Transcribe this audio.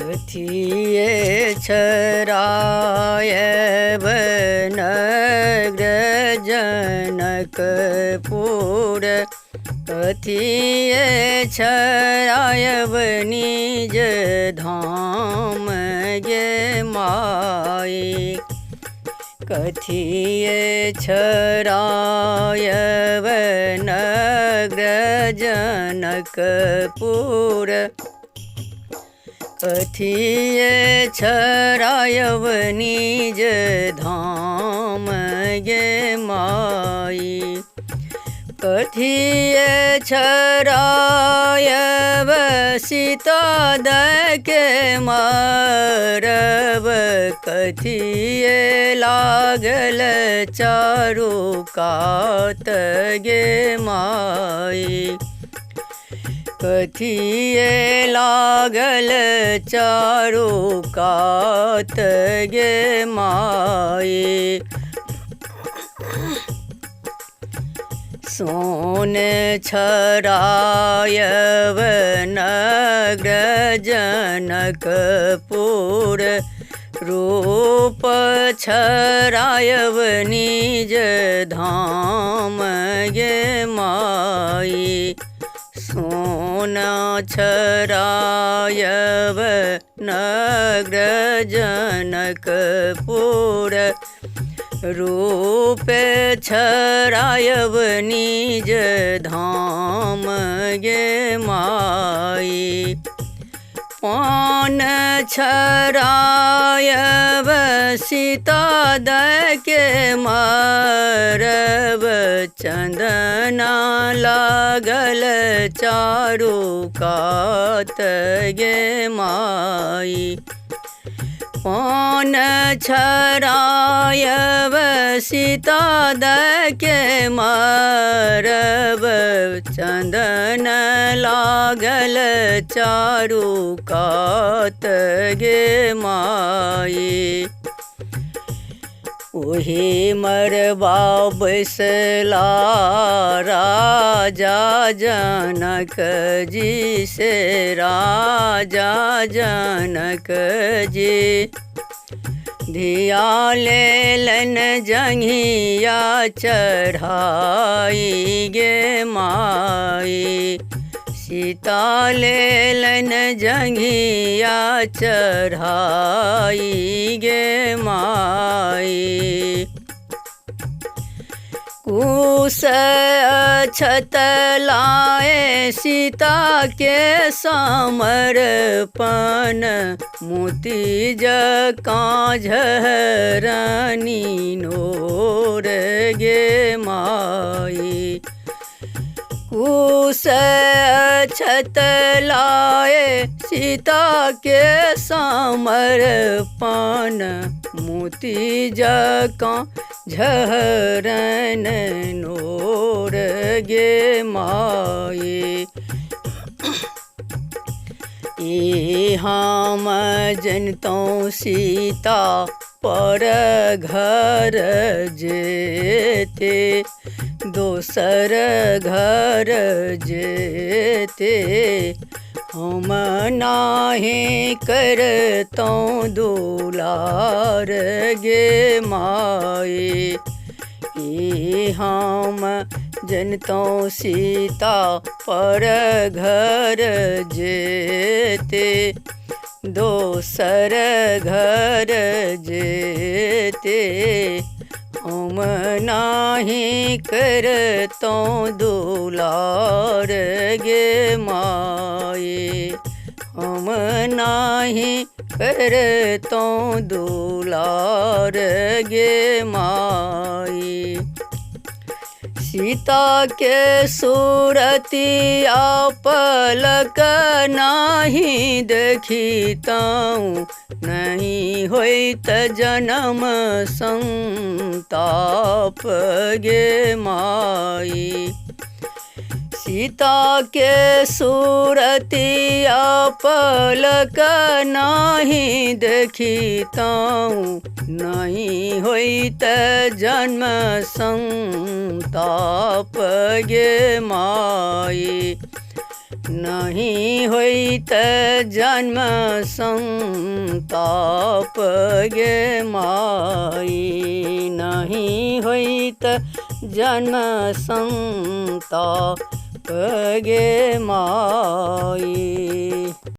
कथिये छराय नग्र जनकपुर कथिये छराय निज धाम गे माई कथिये छराय नग्र जनकपुर कथिये छराय निज धाम गे माई कथिये छराय सीता के मारब कथिये लागल चारु कात गे माई कथिये लागल चारु कात गे माई सोन छराय नग्र जनकपुर रूप छराय निज धाम गे माई सोना छराय नग्र जनकपुर रूप छराय निज धाम गे माई पान छराय सीता के मारब चंदना लागल चारु कात गे माई पान छराय सीता के मारब चंदन लागल चारु कात गे माई ओही मरबा बैसला राजा जनक जी से राजा जनक जी धिया लेलन जंघिया चढ़ाई गे माई सीता लेलन जंघिया चढ़ाई गे माई कुश अक्षत लाए सीता के समर्पण मोती जकाँ झरनी नोर गे माई कुश अक्षत लाए सीता के समर्पण मोती जकाँ झरन नोर गे माई हम जनतों सीता पर घर जेते दोसर घर जेते हम नाहे करतों दुलार गे माई हम जनतों सीता पर घर जेते दोसर घर जेते हम नाही करतों दुलार गे माई हम नाही करतों दुलार गे माई सीता के सूरतिया पलक नाही देखिताऊँ नहीं होइत जन्म संताप गे माई सीता के सूरतिया पलक नाही देखिताऊँ नहीं होइत जन्म संताप गे माई नहीं होइत जन्म संताप गे माई नहीं होइत जन्म संताप गे माई।